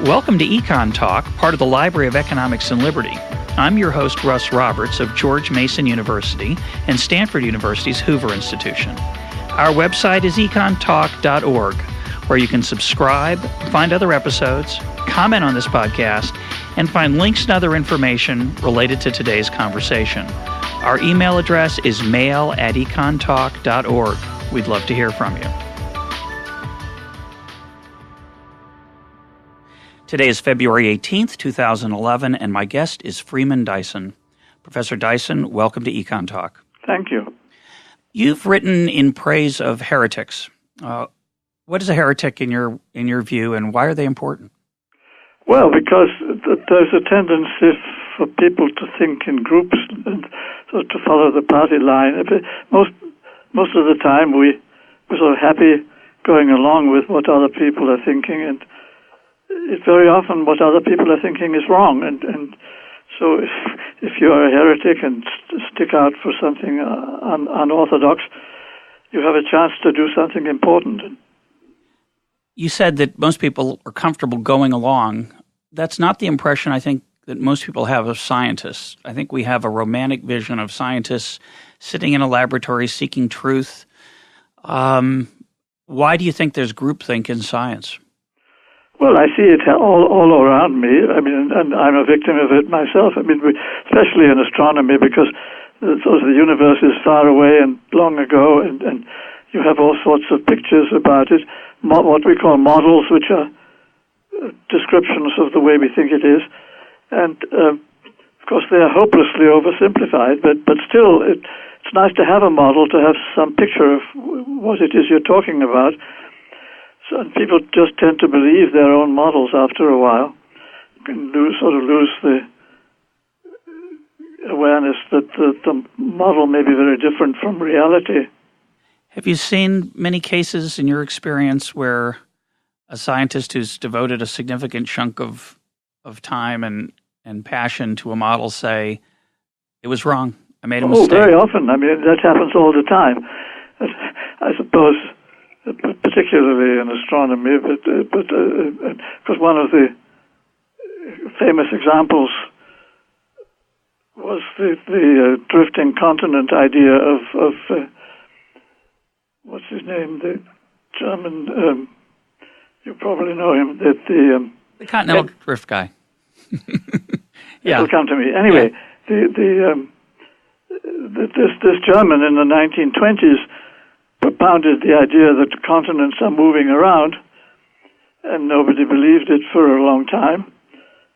Welcome to EconTalk, part of the Library of Economics and Liberty. I'm your host, Russ Roberts of George Mason University and Stanford University's Hoover Institution. Our website is econtalk.org, where you can subscribe, find other episodes, comment on this podcast, and find links and other information related to today's conversation. Our email address is mail@econtalk.org. We'd love to hear from you. Today is February 18th, 2011, and my guest is Freeman Dyson. Professor Dyson, welcome to EconTalk. Thank you. You've written in praise of heretics. What is a heretic in your view, and why are they important? Well, because there's a tendency for people to think in groups and sort of to follow the party line. Most of the time, we're sort of happy going along with what other people are thinking, and it's very often what other people are thinking is wrong. And so if you're a heretic and stick out for something unorthodox, you have a chance to do something important. You said that most people are comfortable going along. That's not the impression I think that most people have of scientists. I think we have a romantic vision of scientists sitting in a laboratory seeking truth. Why do you think there's groupthink in science? Well, I see it all around me. I mean, and I'm a victim of it myself. I mean, especially in astronomy, because sort of the universe is far away and long ago, and you have all sorts of pictures about it, what we call models, which are descriptions of the way we think it is. And, of course, they are hopelessly oversimplified, but still, it's nice to have a model, to have some picture of what it is you're talking about. So people just tend to believe their own models after a while, and lose the awareness that the model may be very different from reality. Have you seen many cases in your experience where a scientist who's devoted a significant chunk of time and passion to a model say, it was wrong, I made a mistake? Oh, very often. I mean, that happens all the time. I suppose, particularly in astronomy, but because one of the famous examples was the drifting continent idea of what's his name, the German, you probably know him, the continental drift guy. Yeah, it'll come to me anyway. Yeah. This German in the 1920s propounded the idea that continents are moving around, and nobody believed it for a long time.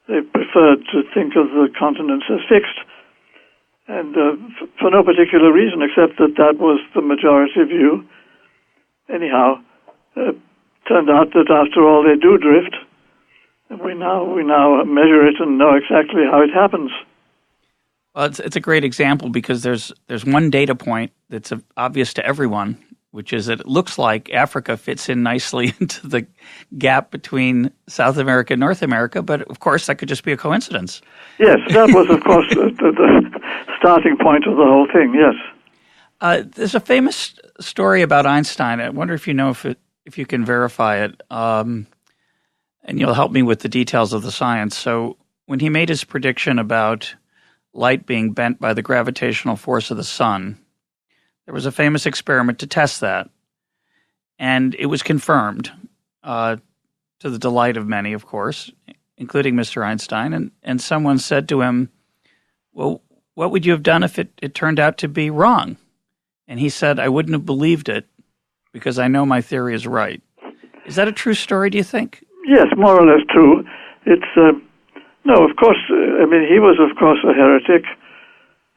They preferred to think of the continents as fixed, and for no particular reason except that was the majority view. Anyhow, turned out that after all they do drift, and we now measure it and know exactly how it happens. Well, it's a great example because there's one data point that's obvious to everyone, which is that it looks like Africa fits in nicely into the gap between South America and North America, but of course that could just be a coincidence. Yes, that was of course the starting point of the whole thing, yes. There's a famous story about Einstein. I wonder if you know if you can verify it, and you'll help me with the details of the science. So when he made his prediction about light being bent by the gravitational force of the sun, there was a famous experiment to test that, and it was confirmed, to the delight of many, of course, including Mr. Einstein, and someone said to him, well, what would you have done if it turned out to be wrong? And he said, I wouldn't have believed it because I know my theory is right. Is that a true story, do you think? Yes, more or less true. It's, no, of course, I mean, he was, of course, a heretic,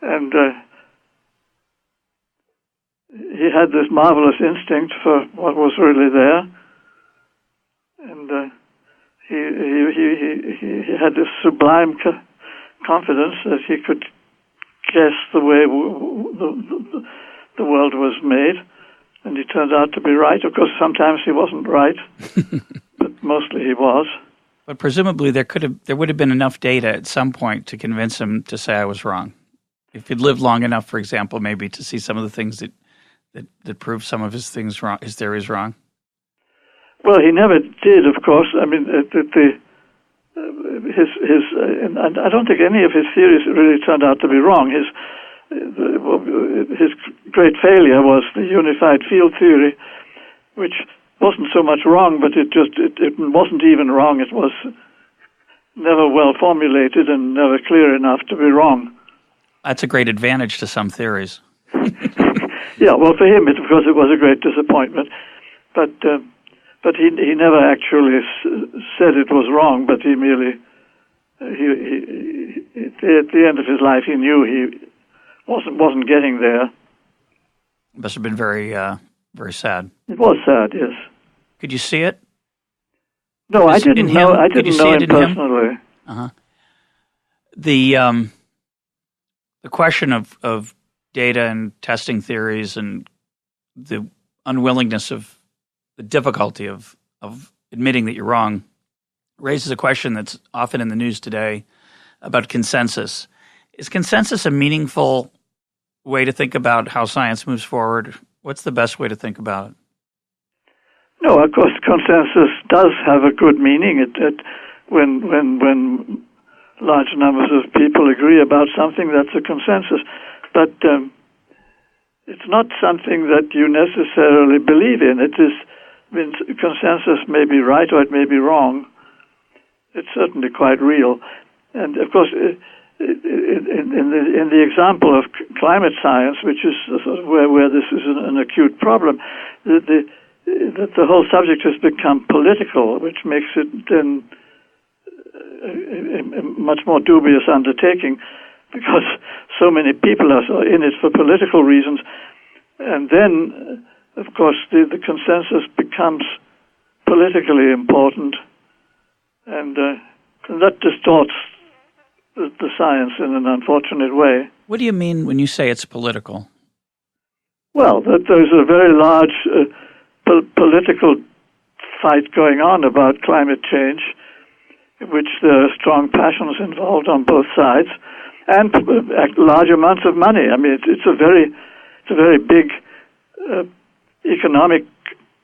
and he had this marvelous instinct for what was really there, and he had this sublime confidence that he could guess the way the world was made, and he turned out to be right. Of course, sometimes he wasn't right, but mostly he was. But presumably there would have been enough data at some point to convince him to say I was wrong. If he'd lived long enough, for example, maybe to see some of the things that prove some of his things wrong, his theories wrong. Well, he never did, of course. I mean, and I don't think any of his theories really turned out to be wrong. His great failure was the unified field theory, which wasn't so much wrong, but it wasn't even wrong. It was never well formulated and never clear enough to be wrong. That's a great advantage to some theories. Yeah, well, for him, of course, it was a great disappointment. But he never actually said it was wrong, but he merely, at the end of his life, he knew he wasn't getting there. It must have been very, very sad. It was sad, yes. Could you see it? No, I didn't know. I didn't know him personally. Uh-huh. The question of data and testing theories and the unwillingness of the difficulty of admitting that you're wrong raises a question that's often in the news today about consensus. Is consensus a meaningful way to think about how science moves forward? What's the best way to think about it? No, of course, consensus does have a good meaning. When large numbers of people agree about something, that's a consensus. But it's not something that you necessarily believe in. Consensus may be right or it may be wrong. It's certainly quite real. And of course, in the example of climate science, which is sort of where this is an acute problem, the whole subject has become political, which makes it then a much more dubious undertaking, because so many people are in it for political reasons. And then, of course, the consensus becomes politically important, and that distorts the science in an unfortunate way. What do you mean when you say it's political? Well, that there's a very large political fight going on about climate change, in which there are strong passions involved on both sides, and large amounts of money. I mean, it's a very big economic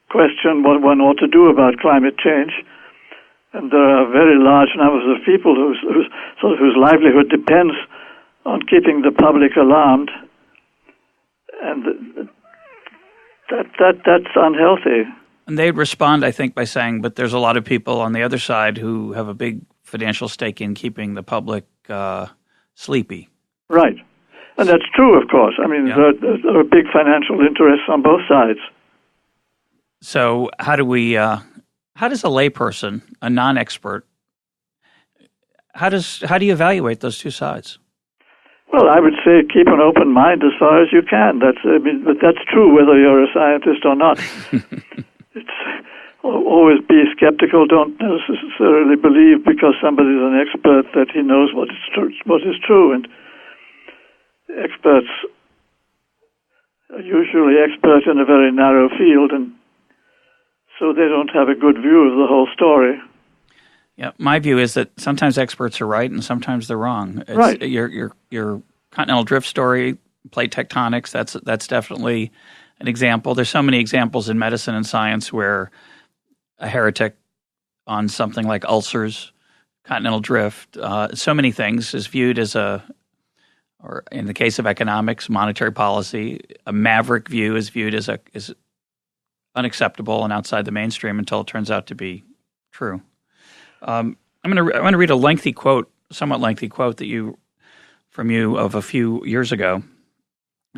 question what one ought to do about climate change. And there are very large numbers of people whose livelihood depends on keeping the public alarmed, and that's unhealthy. And they'd respond, I think, by saying, but there's a lot of people on the other side who have a big financial stake in keeping the public sleepy. Right. And that's true, of course. I mean, yeah. there are big financial interests on both sides. So how does a layperson, a non-expert, how do you evaluate those two sides? Well, I would say keep an open mind as far as you can. But that's true whether you're a scientist or not. It's always be skeptical. Don't necessarily believe because somebody's an expert that he knows what is true. And experts are usually experts in a very narrow field, and so they don't have a good view of the whole story. Yeah, my view is that sometimes experts are right and sometimes they're wrong. Right. Your continental drift story, plate tectonics, that's definitely an example. There's so many examples in medicine and science where a heretic on something like ulcers, continental drift, so many things is viewed as or in the case of economics, monetary policy, a maverick view is viewed as unacceptable and outside the mainstream until it turns out to be true. I'm going to read a somewhat lengthy quote from you of a few years ago,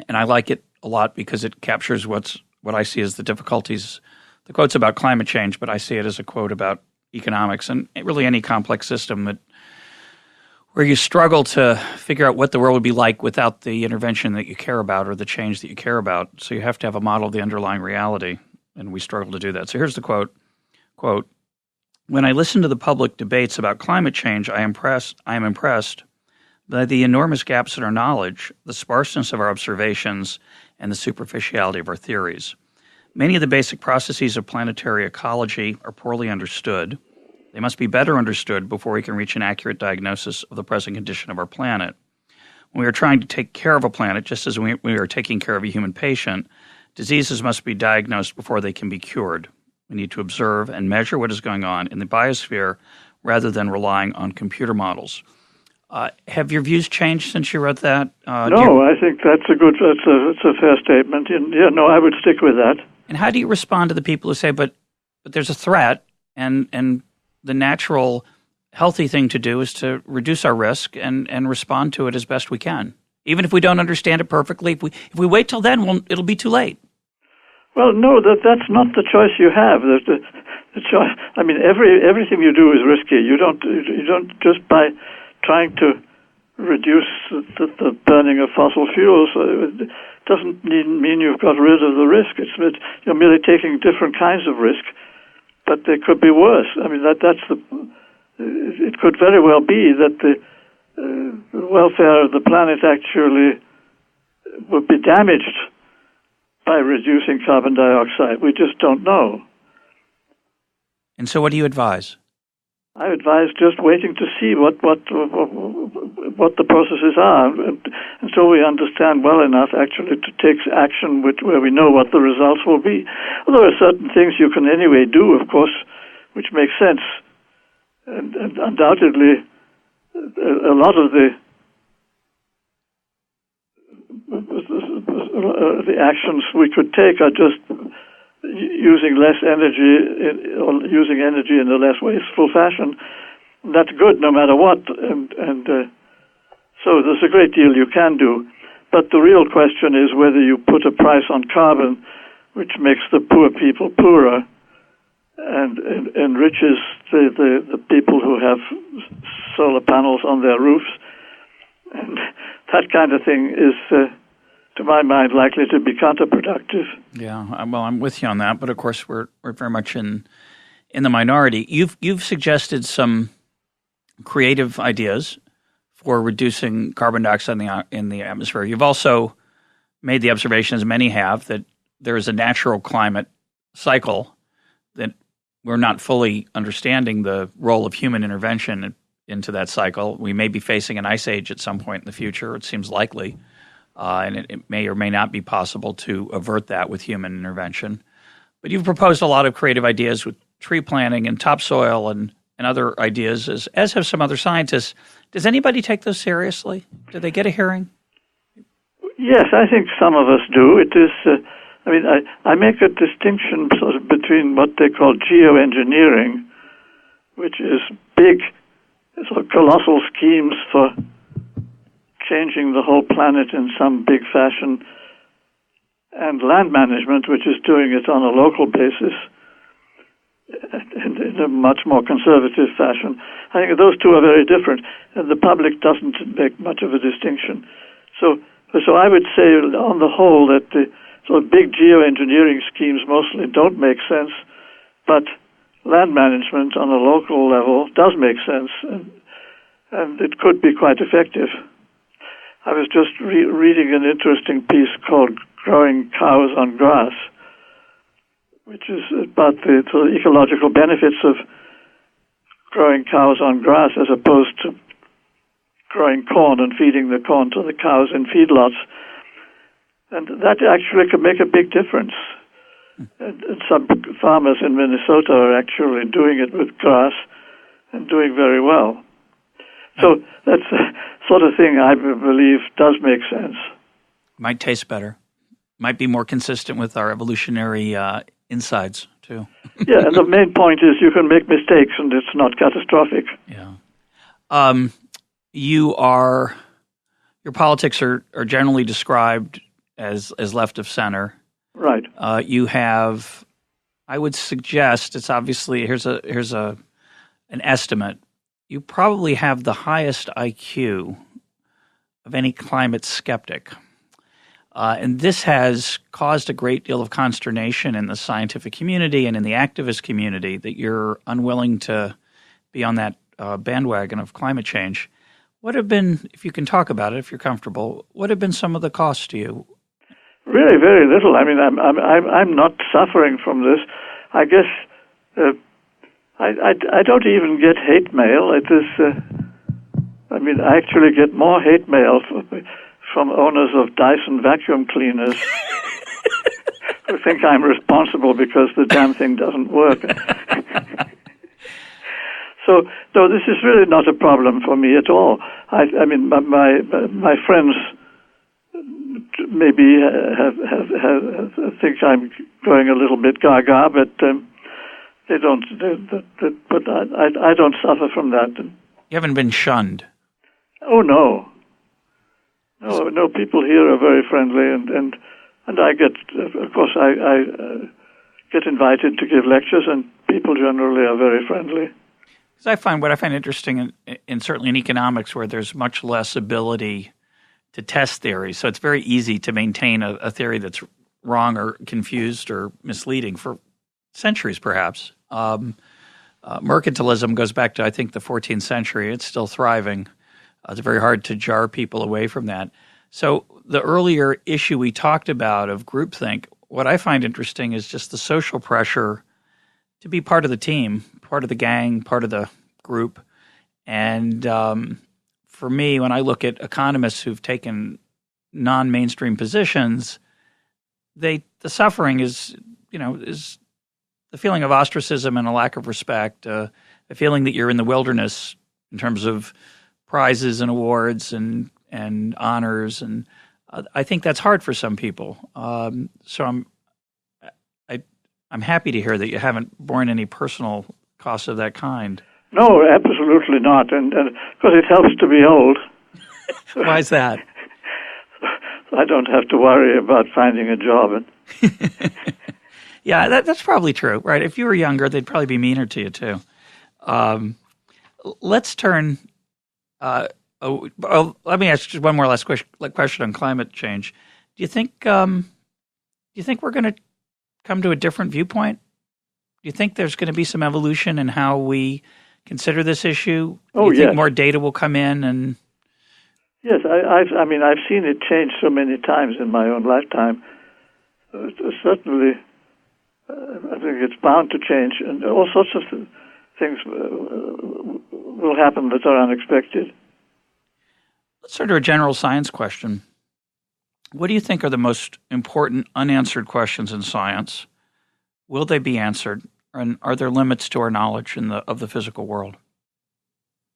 and I like it a lot because it captures what I see as the difficulties. The quote's about climate change, but I see it as a quote about economics and really any complex system where you struggle to figure out what the world would be like without the intervention that you care about or the change that you care about. So you have to have a model of the underlying reality, and we struggle to do that. So here's the quote. Quote, "When I listen to the public debates about climate change, I am impressed by the enormous gaps in our knowledge, the sparseness of our observations, and the superficiality of our theories. Many of the basic processes of planetary ecology are poorly understood. They must be better understood before we can reach an accurate diagnosis of the present condition of our planet. When we are trying to take care of a planet, just as we are taking care of a human patient, diseases must be diagnosed before they can be cured. We need to observe and measure what is going on in the biosphere rather than relying on computer models. Have your views changed since you wrote that? No, I think that's a fair statement. Yeah, no, I would stick with that. And how do you respond to the people who say, but there's a threat, and the natural, healthy thing to do is to reduce our risk and respond to it as best we can, even if we don't understand it perfectly? If we wait till then, it'll be too late. Well, no, that's not the choice you have. The choice. I mean, everything you do is risky. You don't just by trying to reduce the burning of fossil fuels. It doesn't mean you've got rid of the risk. You're merely taking different kinds of risk, but they could be worse. I mean, it could very well be that the welfare of the planet actually would be damaged by reducing carbon dioxide. We just don't know. And so what do you advise? I advise just waiting to see what the processes are until we understand well enough actually to take action where we know what the results will be. Well, there are certain things you can anyway do, of course, which make sense. And undoubtedly, a lot of the actions we could take are just using less energy or using energy in a less wasteful fashion. That's good no matter what, and so there's a great deal you can do. But the real question is whether you put a price on carbon which makes the poor people poorer and enriches the people who have solar panels on their roofs. And that kind of thing is, to my mind, likely to be counterproductive. Yeah, well, I'm with you on that, but of course we're very much in the minority. You've suggested some creative ideas for reducing carbon dioxide in the atmosphere. You've also made the observation, as many have, that there is a natural climate cycle that we're not fully understanding the role of human intervention into that cycle. We may be facing an ice age at some point in the future. It seems likely. And it may or may not be possible to avert that with human intervention. But you've proposed a lot of creative ideas with tree planting and topsoil and other ideas, as have some other scientists. Does anybody take those seriously? Do they get a hearing? Yes, I think some of us do. It is, I make a distinction sort of between what they call geoengineering, which is big, sort of colossal schemes for changing the whole planet in some big fashion, and land management, which is doing it on a local basis in a much more conservative fashion. I think those two are very different, and the public doesn't make much of a distinction. So I would say, on the whole, that the sort of big geoengineering schemes mostly don't make sense, but land management on a local level does make sense, and it could be quite effective. I was just reading an interesting piece called Growing Cows on Grass, which is about the sort of ecological benefits of growing cows on grass as opposed to growing corn and feeding the corn to the cows in feedlots. And that actually can make a big difference. And some farmers in Minnesota are actually doing it with grass and doing very well. So that's the sort of thing I believe does make sense. Might taste better. Might be more consistent with our evolutionary insides, too. Yeah, and the main point is you can make mistakes and it's not catastrophic. Yeah. Your politics are generally described as left of center. Right. You have, I would suggest, it's obviously, here's an estimate. You probably have the highest IQ of any climate skeptic. And this has caused a great deal of consternation in the scientific community and in the activist community that you're unwilling to be on that bandwagon of climate change. What have been, if you can talk about it, if you're comfortable, what have been some of the costs to you? Really, very little. I mean, I'm not suffering from this. I guess I don't even get hate mail. It is, I actually get more hate mail from owners of Dyson vacuum cleaners who think I'm responsible because the damn thing doesn't work. So, no, this is really not a problem for me at all. I mean, my friends maybe have think I'm going a little bit gaga, but they don't. But I don't suffer from that. You haven't been shunned. Oh no. No. People here are very friendly, and I get, of course, I get invited to give lectures, and people generally are very friendly. What I find interesting, in certainly in economics, where there's much less ability to test theories, so it's very easy to maintain a theory that's wrong or confused or misleading for centuries, perhaps. Mercantilism goes back to, I think, the 14th century. It's still thriving. It's very hard to jar people away from that. So the earlier issue we talked about of groupthink, what I find interesting is just the social pressure to be part of the team, part of the gang, part of the group. And for me, when I look at economists who've taken non-mainstream positions, the suffering is the feeling of ostracism and a lack of respect, the feeling that you're in the wilderness in terms of prizes and awards and honors, and I think that's hard for some people. So I'm happy to hear that you haven't borne any personal costs of that kind. No, absolutely not, and because it helps to be old. Why is that? I don't have to worry about finding a job. Yeah, that's probably true, right? If you were younger, they'd probably be meaner to you too. Let's turn. Let me ask just one more last question on climate change. Do you think we're going to come to a different viewpoint? Do you think there's going to be some evolution in how we consider this issue? Do you think more data will come in? And yes, I've seen it change so many times in my own lifetime. Certainly, I think it's bound to change, and all sorts of things will happen that are unexpected. Let's turn to a general science question. What do you think are the most important unanswered questions in science? Will they be answered? And are there limits to our knowledge of the physical world?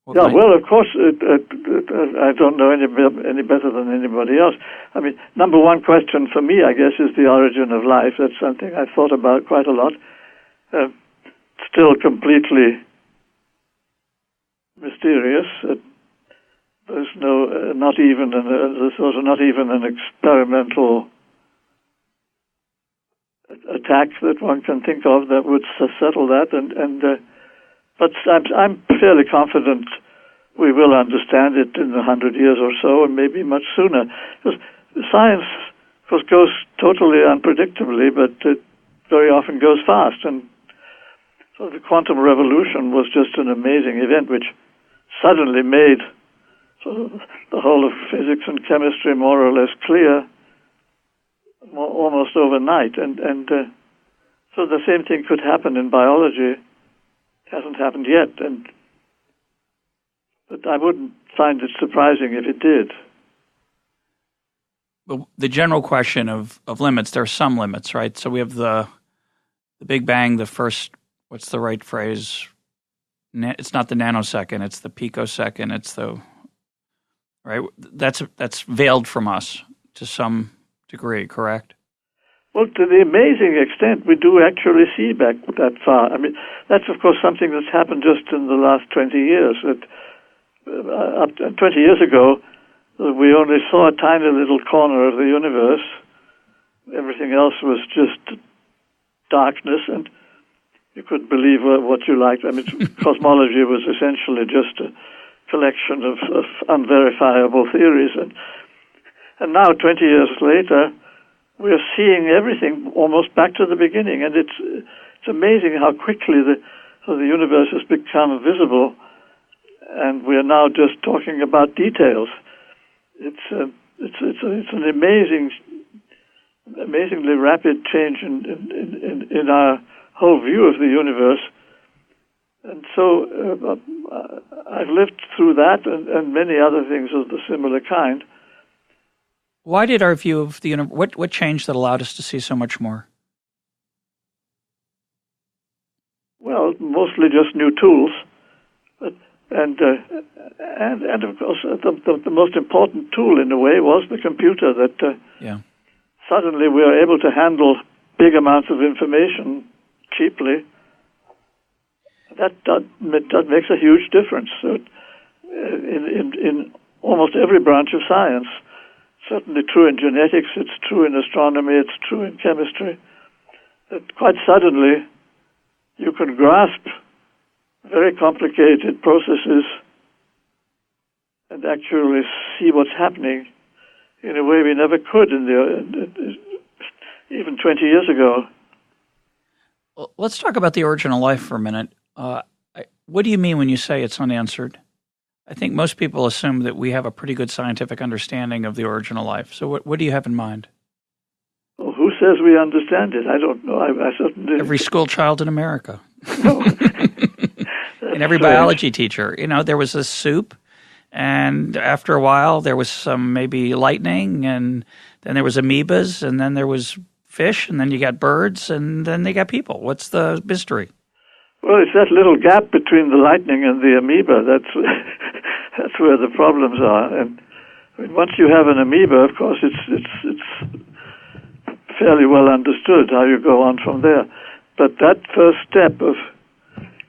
Well, of course, I don't know any better than anybody else. I mean, number one question for me, I guess, is the origin of life. That's something I've thought about quite a lot. Still completely mysterious. There's not even an experimental attack that one can think of that would settle that. But I'm fairly confident we will understand it in 100 years or so, and maybe much sooner. Because science, of course, goes totally unpredictably, but it very often goes fast. And so the quantum revolution was just an amazing event, which suddenly made the whole of physics and chemistry more or less clear almost overnight. And so the same thing could happen in biology. It hasn't happened yet, but I wouldn't find it surprising if it did. But the general question of limits, there are some limits, right? So we have the Big Bang, the first, what's the right phrase? It's not the nanosecond, it's the picosecond, it's the... Right, that's veiled from us to some degree, correct? Well, to the amazing extent, we do actually see back that far. I mean, that's of course something that's happened just in the last 20 years. Up to 20 years ago, we only saw a tiny little corner of the universe. Everything else was just darkness, and you could believe what you liked. I mean, cosmology was essentially just a collection of unverifiable theories. And now, 20 years later, we're seeing everything almost back to the beginning. And it's amazing how quickly the universe has become visible, and we're now just talking about details. It's an amazingly rapid change in our whole view of the universe. And so I've lived through that and many other things of the similar kind. Why did our view of the universe, what changed that allowed us to see so much more? Well, mostly just new tools. And of course, the most important tool in a way was the computer. That suddenly we are able to handle big amounts of information cheaply. That makes a huge difference. So in almost every branch of science, certainly true in genetics, it's true in astronomy, it's true in chemistry. That quite suddenly you can grasp very complicated processes and actually see what's happening in a way we never could even 20 years ago. Well, let's talk about the origin of life for a minute. What do you mean when you say it's unanswered? I think most people assume that we have a pretty good scientific understanding of the origin of life. So what do you have in mind? Well, who says we understand it? I don't know. I certainly... Every school child in America. No. And every biology teacher. There was a soup, and after a while there was some maybe lightning, and then there was amoebas, and then there was fish, and then you got birds, and then they got people. What's the mystery? Well, it's that little gap between the lightning and the amoeba. That's where the problems are. And once you have an amoeba, of course, it's fairly well understood how you go on from there. But that first step of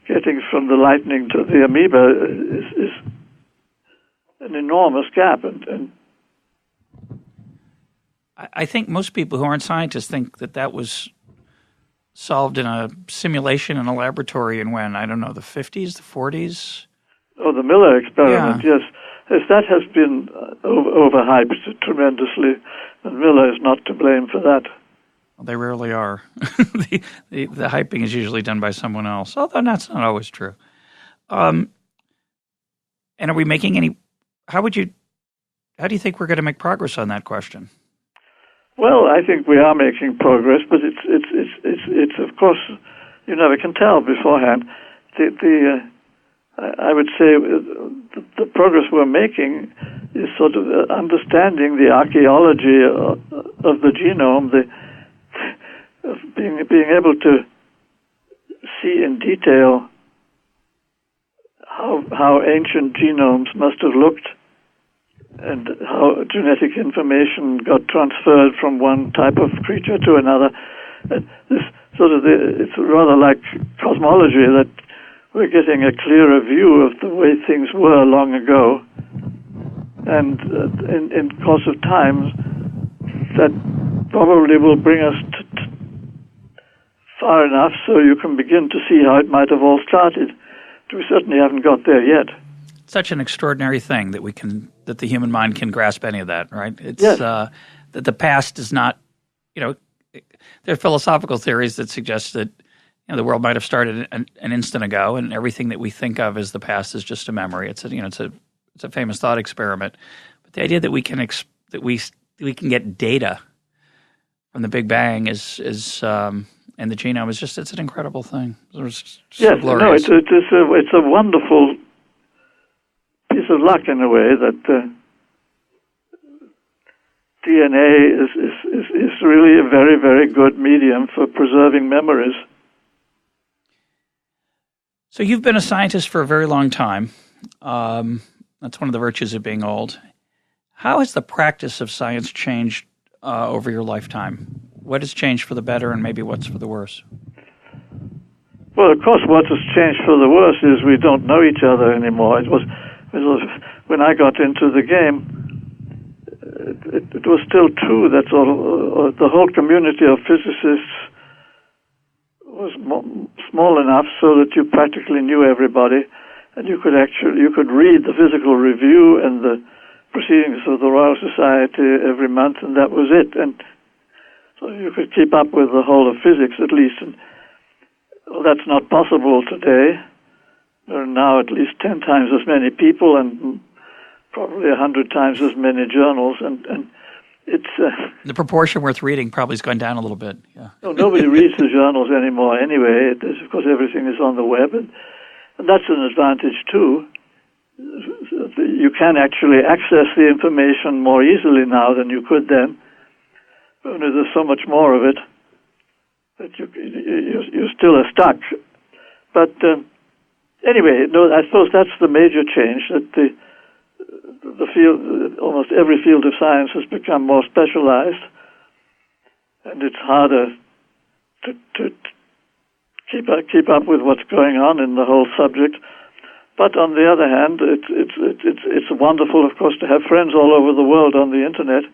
getting from the lightning to the amoeba is an enormous gap. And I think most people who aren't scientists think that was solved in a simulation in a laboratory in when? I don't know, the 50s, the 40s? Oh, the Miller experiment, yes. Yes, that has been overhyped tremendously, and Miller is not to blame for that. Well, they rarely are. the hyping is usually done by someone else, although that's not always true. And are we making any? How do you think we're going to make progress on that question? Well, I think we are making progress, but it's of course you never can tell beforehand. I would say the progress we're making is sort of understanding the archaeology of the genome, of being able to see in detail how ancient genomes must have looked and how genetic information got transferred from one type of creature to another. This it's rather like cosmology, that we're getting a clearer view of the way things were long ago. And in course of time, that probably will bring us far enough so you can begin to see how it might have all started. We certainly haven't got there yet. Such an extraordinary thing that the human mind can grasp any of that, right? It's yes. That the past is not, there are philosophical theories that suggest that the world might have started an instant ago, and everything that we think of as the past is just a memory. It's a famous thought experiment. But the idea that we can get data from the Big Bang is and the genome is it's an incredible thing. It's yes, glorious. No, it's a wonderful piece of luck in a way that DNA is really a very, very good medium for preserving memories. So you've been a scientist for a very long time. That's one of the virtues of being old. How has the practice of science changed over your lifetime? What has changed for the better, and maybe what's for the worse? Well, of course, what has changed for the worse is we don't know each other anymore. It was when I got into the game, it was still true that the whole community of physicists was small enough so that you practically knew everybody, and you could read the physical review and the proceedings of the Royal Society every month, and that was it. And so you could keep up with the whole of physics at least. And that's not possible today. There are now at least 10 times as many people and probably 100 times as many journals, and it's the proportion worth reading probably has gone down a little bit. Yeah. No, nobody reads the journals anymore anyway. Of course, everything is on the web, and that's an advantage too. You can actually access the information more easily now than you could then. Only there's so much more of it that you still are stuck. But anyway, no, I suppose that's the major change, that the field, almost every field of science has become more specialized, and it's harder to keep up with what's going on in the whole subject. But on the other hand, it's wonderful, of course, to have friends all over the world on the internet.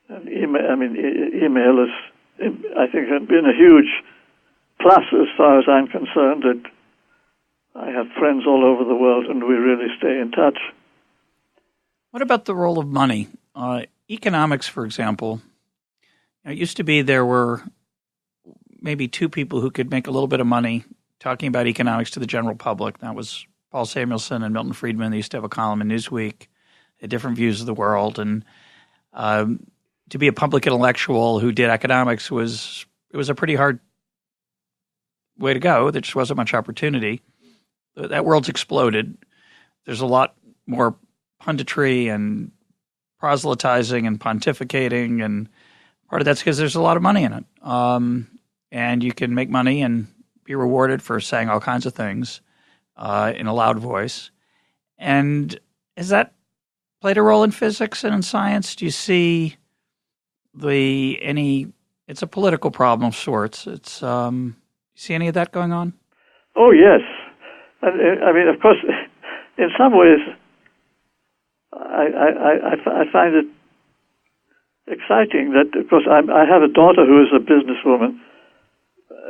And email is, I think, has been a huge plus as far as I'm concerned. That I have friends all over the world, and we really stay in touch. What about the role of money? Economics, for example, it used to be there were maybe two people who could make a little bit of money talking about economics to the general public. That was Paul Samuelson and Milton Friedman. They used to have a column in Newsweek, had different views of the world. And to be a public intellectual who did economics was a pretty hard way to go. There just wasn't much opportunity. That world's exploded. There's a lot more punditry and proselytizing and pontificating, and part of that's because there's a lot of money in it. And you can make money and be rewarded for saying all kinds of things in a loud voice. And has that played a role in physics and in science? Do you see it's a political problem of sorts. You see any of that going on? Oh, yes. I mean, of course, in some ways, I find it exciting that, of course, I have a daughter who is a businesswoman,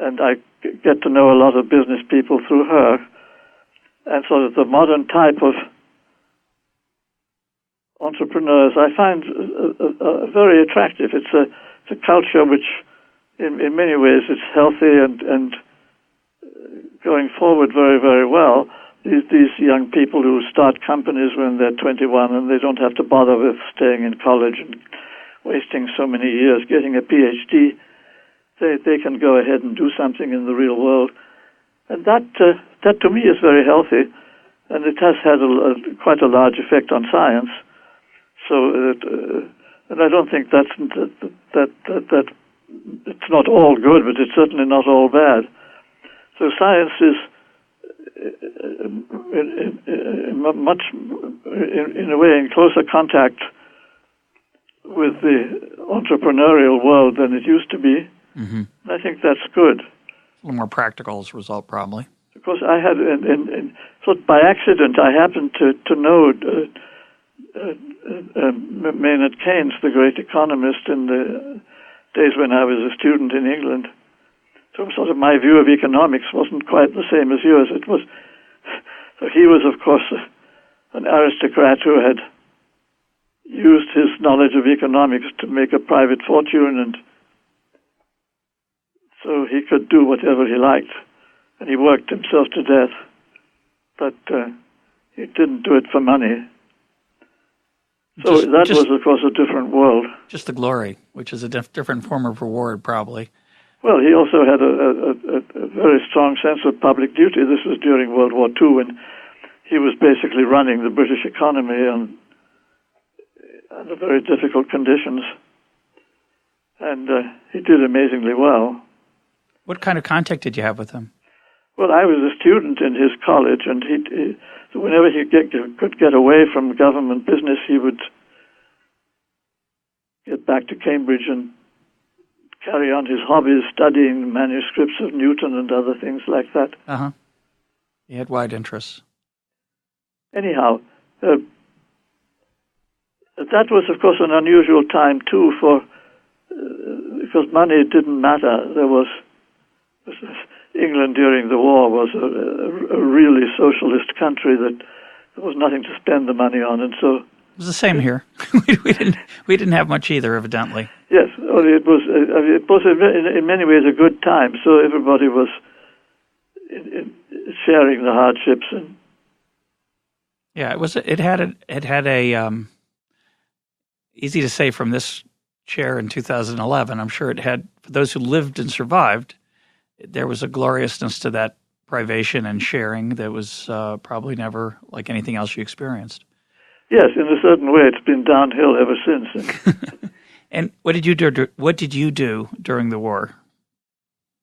and I get to know a lot of business people through her, and sort of the modern type of entrepreneurs I find very attractive. It's a culture which, in many ways, it's healthy and going forward very, very well. These young people who start companies when they're 21 and they don't have to bother with staying in college and wasting so many years getting a PhD, they can go ahead and do something in the real world. And that to me is very healthy, and it has had quite a large effect on science. So, and I don't think that it's not all good, but it's certainly not all bad. So science is in a way in closer contact with the entrepreneurial world than it used to be. Mm-hmm. I think that's good. A little more practical as a result, probably. Of course, I had, sort of by accident, I happened to know Maynard Keynes, the great economist, in the days when I was a student in England. So sort of my view of economics wasn't quite the same as yours. It was, so he was, of course, an aristocrat who had used his knowledge of economics to make a private fortune, and so he could do whatever he liked, and he worked himself to death. But he didn't do it for money. So that was, of course, a different world. Just the glory, which is a different form of reward, probably. Well, he also had a very strong sense of public duty. This was during World War II, when he was basically running the British economy under very difficult conditions. And he did amazingly well. What kind of contact did you have with him? Well, I was a student in his college, and so whenever he could get away from government business, he would get back to Cambridge and carry on his hobbies, studying manuscripts of Newton and other things like that. Uh-huh. He had wide interests. Anyhow, that was, of course, an unusual time, too, because money didn't matter. There was England during the war was a really socialist country that there was nothing to spend the money on, and so it was the same here. we didn't have much either, evidently. Yes, it was in many ways a good time. So everybody was sharing the hardships, and yeah, it had a easy to say from this chair in 2011. I'm sure it had, for those who lived and survived, there was a gloriousness to that privation and sharing that was probably never like anything else you experienced. Yes, in a certain way, it's been downhill ever since. And what did you do? What did you do during the war?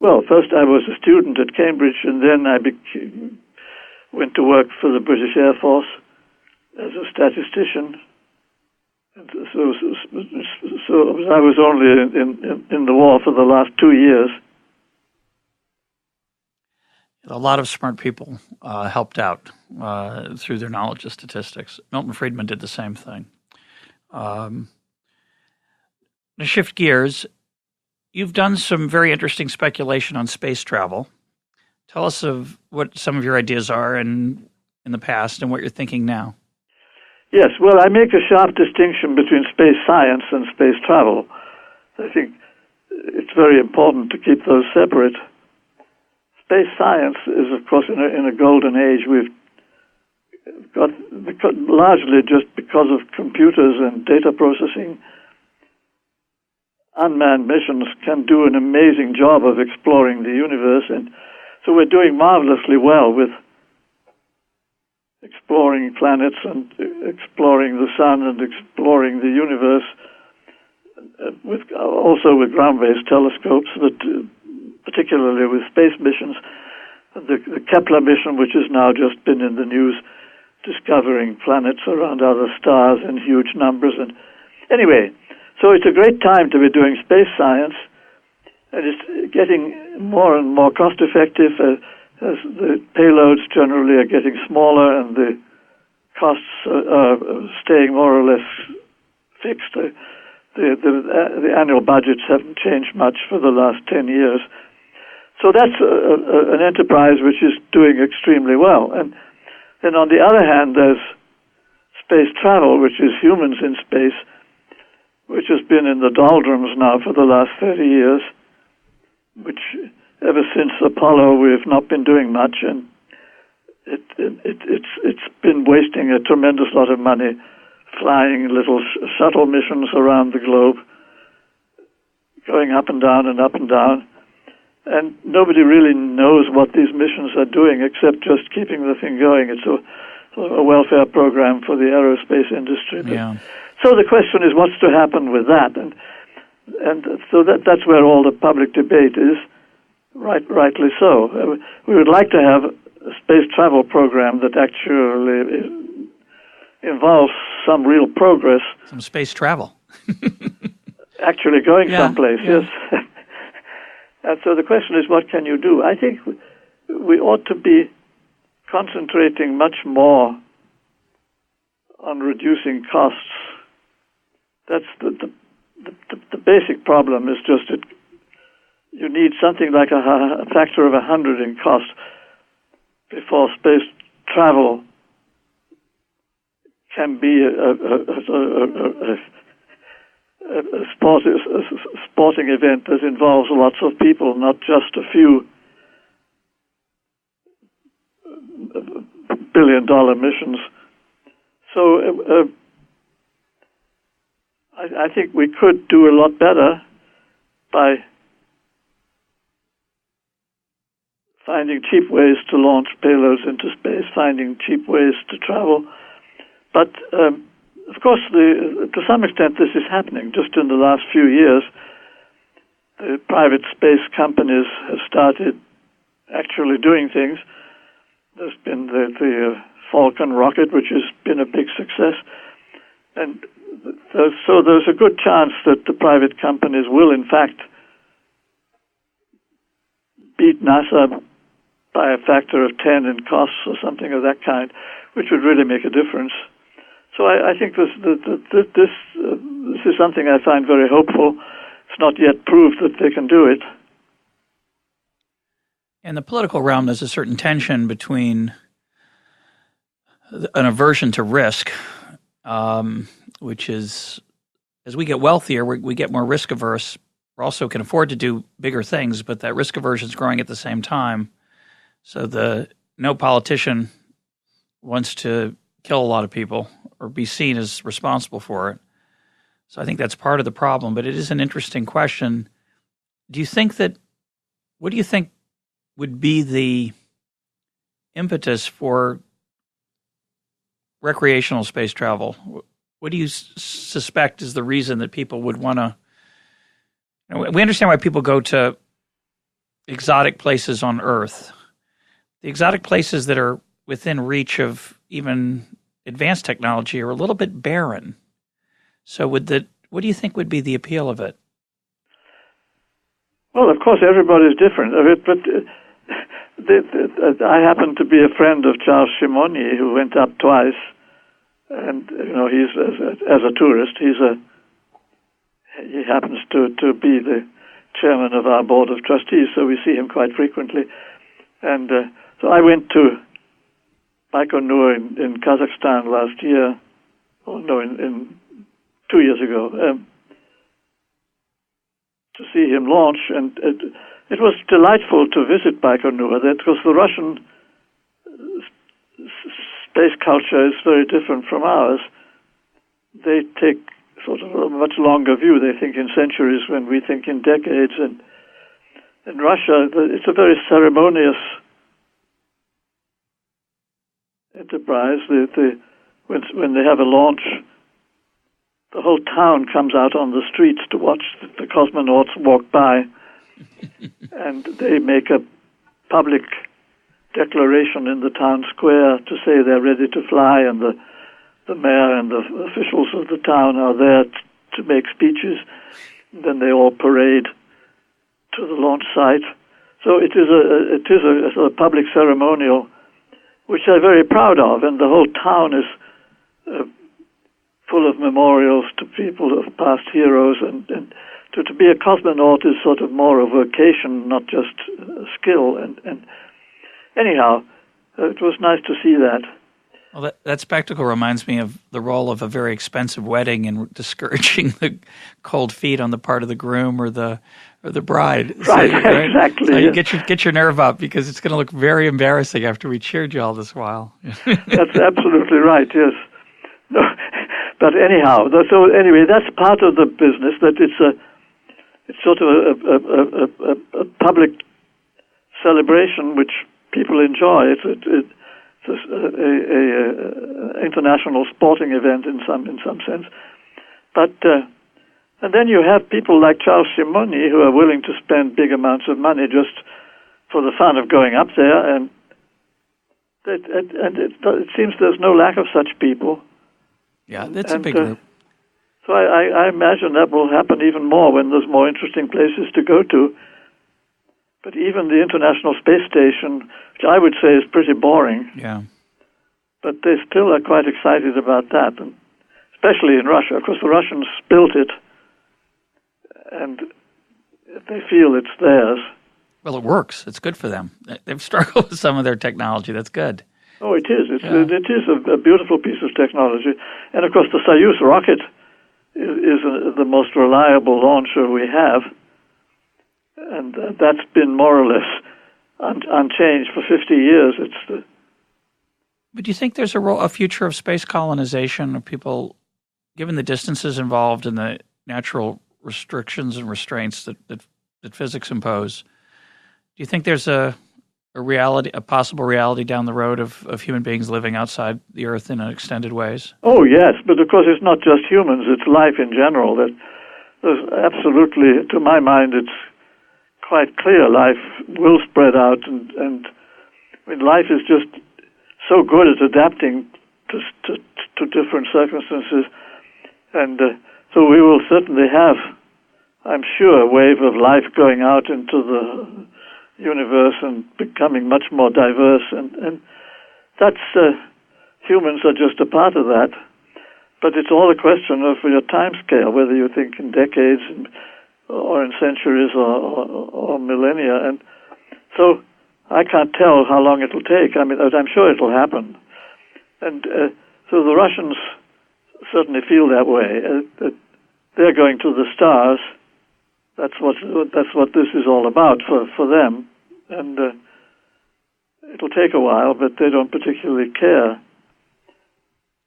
Well, first I was a student at Cambridge, and then I went to work for the British Air Force as a statistician. And so I was only in the war for the last 2 years. A lot of smart people helped out through their knowledge of statistics. Milton Friedman did the same thing. To shift gears, you've done some very interesting speculation on space travel. Tell us of what some of your ideas are in the past and what you're thinking now. Yes, well, I make a sharp distinction between space science and space travel. I think it's very important to keep those separate. Space science is, of course, in a golden age. We've got largely just because of computers and data processing. Unmanned missions can do an amazing job of exploring the universe, and so we're doing marvelously well with exploring planets and exploring the sun and exploring the universe, also with ground-based telescopes, but particularly with space missions. The Kepler mission, which has now just been in the news, discovering planets around other stars in huge numbers. And anyway, so it's a great time to be doing space science, and it's getting more and more cost-effective as the payloads generally are getting smaller and the costs are staying more or less fixed. The annual budgets haven't changed much for the last 10 years. So that's an enterprise which is doing extremely well. And then on the other hand, there's space travel, which is humans in space, which has been in the doldrums now for the last 30 years, which ever since Apollo we've not been doing much, and it's been wasting a tremendous lot of money flying little shuttle missions around the globe, going up and down and up and down. And nobody really knows what these missions are doing except just keeping the thing going. It's a welfare program for the aerospace industry. Yeah. So the question is, what's to happen with that? And so that's where all the public debate is, rightly so. We would like to have a space travel program that actually involves some real progress. Some space travel. Actually going someplace, yes. And so the question is, what can you do? I think we ought to be concentrating much more on reducing costs. That's the basic problem is just that you need something like a factor of 100 in cost before space travel can be a sporting event that involves lots of people, not just a few billion-dollar missions. So I think we could do a lot better by finding cheap ways to launch payloads into space, finding cheap ways to travel. But of course, to some extent, this is happening. Just in the last few years, the private space companies have started actually doing things. There's been the Falcon rocket, which has been a big success. And so there's a good chance that the private companies will, in fact, beat NASA by a factor of 10 in costs or something of that kind, which would really make a difference. So I think this is something I find very hopeful. It's not yet proved that they can do it. In the political realm, there's a certain tension between an aversion to risk, which is, as we get wealthier, we get more risk averse. We also can afford to do bigger things, but that risk aversion is growing at the same time. So no politician wants to kill a lot of people or be seen as responsible for it. So I think that's part of the problem, but it is an interesting question. What do you think would be the impetus for recreational space travel? What do you suspect is the reason that people would want to? We understand why people go to exotic places on Earth. The exotic places that within reach of even advanced technology are a little bit barren. So what do you think would be the appeal of it? Well, of course, everybody's different. But I happen to be a friend of Charles Simonyi, who went up twice, and he's as a tourist. He happens to be the chairman of our board of trustees, so we see him quite frequently. And so I went to Baikonur in Kazakhstan last year, in 2 years ago, to see him launch, and it was delightful to visit Baikonur. Because the Russian space culture is very different from ours. They take sort of a much longer view. They think in centuries when we think in decades. And in Russia, it's a very ceremonious enterprise. When they have a launch, the whole town comes out on the streets to watch the cosmonauts walk by, and they make a public declaration in the town square to say they're ready to fly, and the mayor and the officials of the town are there to make speeches. Then they all parade to the launch site. So it is a public ceremonial, which they're very proud of, and the whole town is full of memorials to people of past heroes, and to be a cosmonaut is sort of more a vocation, not just skill. And anyhow, it was nice to see that. Well, that spectacle reminds me of the role of a very expensive wedding in discouraging the cold feet on the part of the groom or the bride. Right, exactly. So you get your nerve up, because it's going to look very embarrassing after we cheered you all this while. That's absolutely right. Yes. No, but anyhow, so anyway, that's part of the business. That it's sort of a public celebration which people enjoy. It's a international sporting event in some sense. But and then you have people like Charles Simonyi who are willing to spend big amounts of money just for the fun of going up there, and it seems there's no lack of such people. Yeah, that's a big group. So I imagine that will happen even more when there's more interesting places to go to. But even the International Space Station, which I would say is pretty boring, but they still are quite excited about that, and especially in Russia. Of course, the Russians built it, and they feel it's theirs. Well, it works. It's good for them. They've struggled with some of their technology. That's good. Oh, it is. It is a beautiful piece of technology. And, of course, the Soyuz rocket is the most reliable launcher we have. And that's been more or less unchanged for 50 years. But do you think there's a future of space colonization of people, given the distances involved and the natural restrictions and restraints that physics impose? Do you think there's a possible reality down the road of human beings living outside the Earth in extended ways? Oh, yes, but of course it's not just humans, it's life in general. That there's absolutely, to my mind, it's quite clear life will spread out, and I mean, life is just so good at adapting to different circumstances, and so we will certainly have, I'm sure, a wave of life going out into the universe and becoming much more diverse, and that's humans are just a part of that. But it's all a question of your time scale, whether you think in decades or in centuries or millennia. And so I can't tell how long it'll take. I mean, I'm sure it'll happen. And so the Russians certainly feel that way. That they're going to the stars. That's what this is all about for them. And it'll take a while, but they don't particularly care.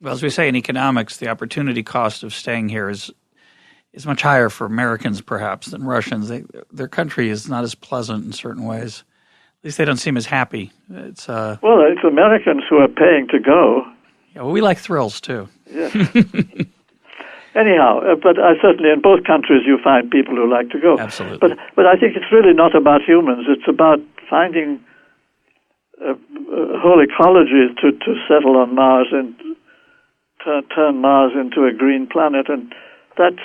Well, as we say in economics, the opportunity cost of staying here is much higher for Americans, perhaps, than Russians. Their country is not as pleasant in certain ways. At least they don't seem as happy. It's Americans who are paying to go. Yeah, well, we like thrills, too. Yes. Anyhow, but certainly in both countries you find people who like to go. Absolutely. But I think it's really not about humans. It's about finding whole ecology to settle on Mars and turn Mars into a green planet, and that's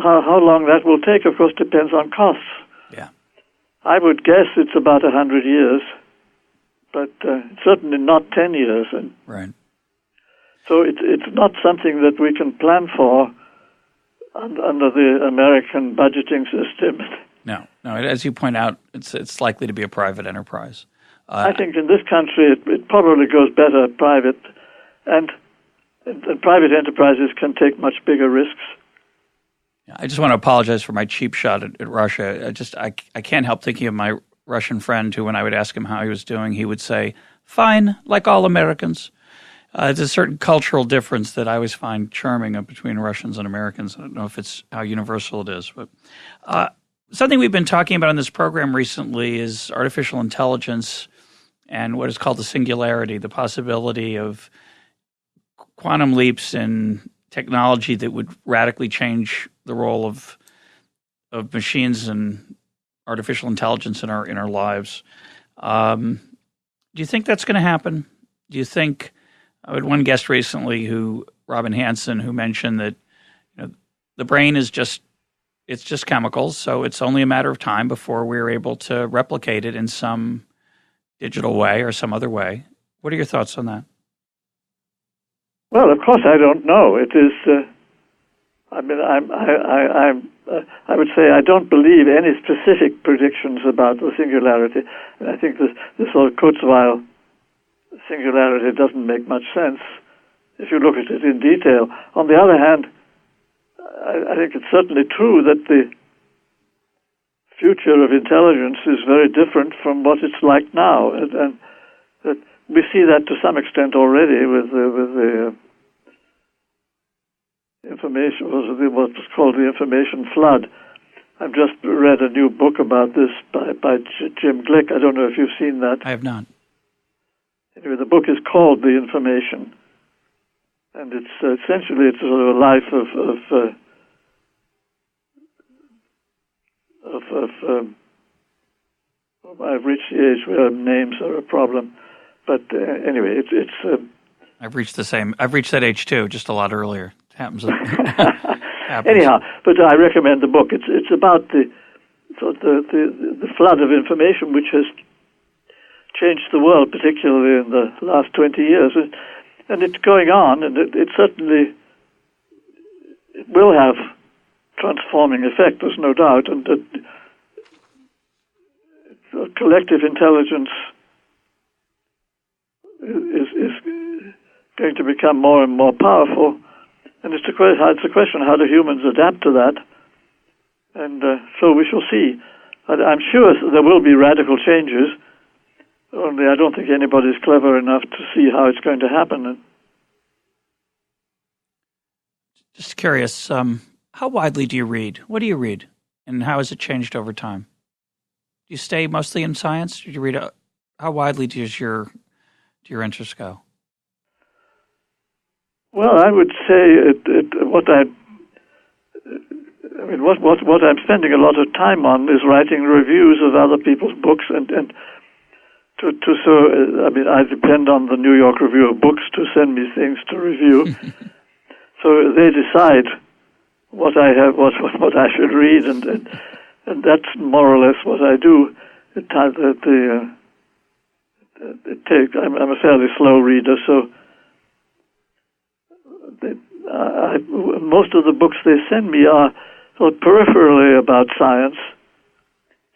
how long that will take, of course, depends on costs. Yeah, I would guess it's about 100 years, but certainly not 10 years. And right. so it's not something that we can plan for under the American budgeting system. No. As you point out, it's likely to be a private enterprise. I think in this country it probably goes better private, and private enterprises can take much bigger risks. I just want to apologize for my cheap shot at Russia. I can't help thinking of my Russian friend who, when I would ask him how he was doing, he would say, "Fine, like all Americans." There's a certain cultural difference that I always find charming between Russians and Americans. I don't know if it's how universal it is, but something we've been talking about on this program recently is artificial intelligence and what is called the singularity, the possibility of quantum leaps in technology that would radically change the role of machines and artificial intelligence in our lives. Do you think that's going to happen? Do you think? I had one guest recently, Robin Hanson, who mentioned that the brain is just chemicals, so it's only a matter of time before we're able to replicate it in some digital way or some other way. What are your thoughts on that? Well, of course, I don't know. It is. I would say I don't believe any specific predictions about the singularity. I think this whole Kurzweil singularity doesn't make much sense if you look at it in detail. On the other hand, I think it's certainly true that the future of intelligence is very different from what it's like now, and that we see that to some extent already with the information, what was called the information flood. I've just read a new book about this by Jim Glick. I don't know if you've seen that. I have not. Anyway, the book is called The Information, and it's essentially it's sort of a life of I've reached the age where names are a problem, but anyway, it's. I've reached that age too, just a lot earlier. It happens. Anyhow, but I recommend the book. It's about the flood of information which has changed the world, particularly in the last 20 years, and it's going on, and it certainly will have transforming effect. There's no doubt, and collective intelligence is going to become more and more powerful, and it's a question: how do humans adapt to that? And so we shall see. I'm sure there will be radical changes. Only I don't think anybody's clever enough to see how it's going to happen. Just curious, how widely do you read? What do you read, and how has it changed over time? Do you stay mostly in science? Or do you read? How widely does your interest go? Well, I would say what I'm spending a lot of time on is writing reviews of other people's books, and I depend on the New York Review of Books to send me things to review. So they decide what I should read, and that's more or less what I do. I'm a fairly slow reader, so most of the books they send me are sort of peripherally about science,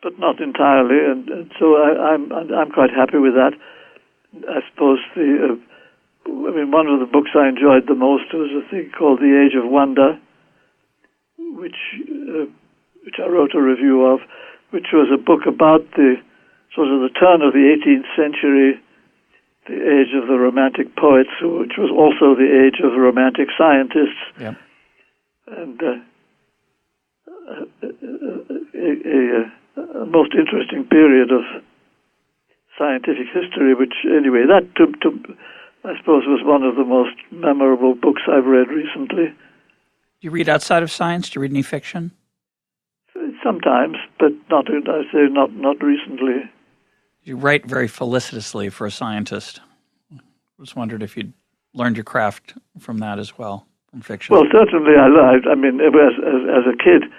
but not entirely, and so I'm quite happy with that. I suppose one of the books I enjoyed the most was a thing called The Age of Wonder, which I wrote a review of, which was a book about the sort of the turn of the 18th century, the age of the Romantic poets, which was also the age of the Romantic scientists. Yep. And a most interesting period of scientific history, which, anyway, that, I suppose, was one of the most memorable books I've read recently. Do you read outside of science? Do you read any fiction? Sometimes, but not. I say not recently. You write very felicitously for a scientist. I was wondered if you'd learned your craft from that as well, from fiction. Well, certainly I learned. I mean, as a kid,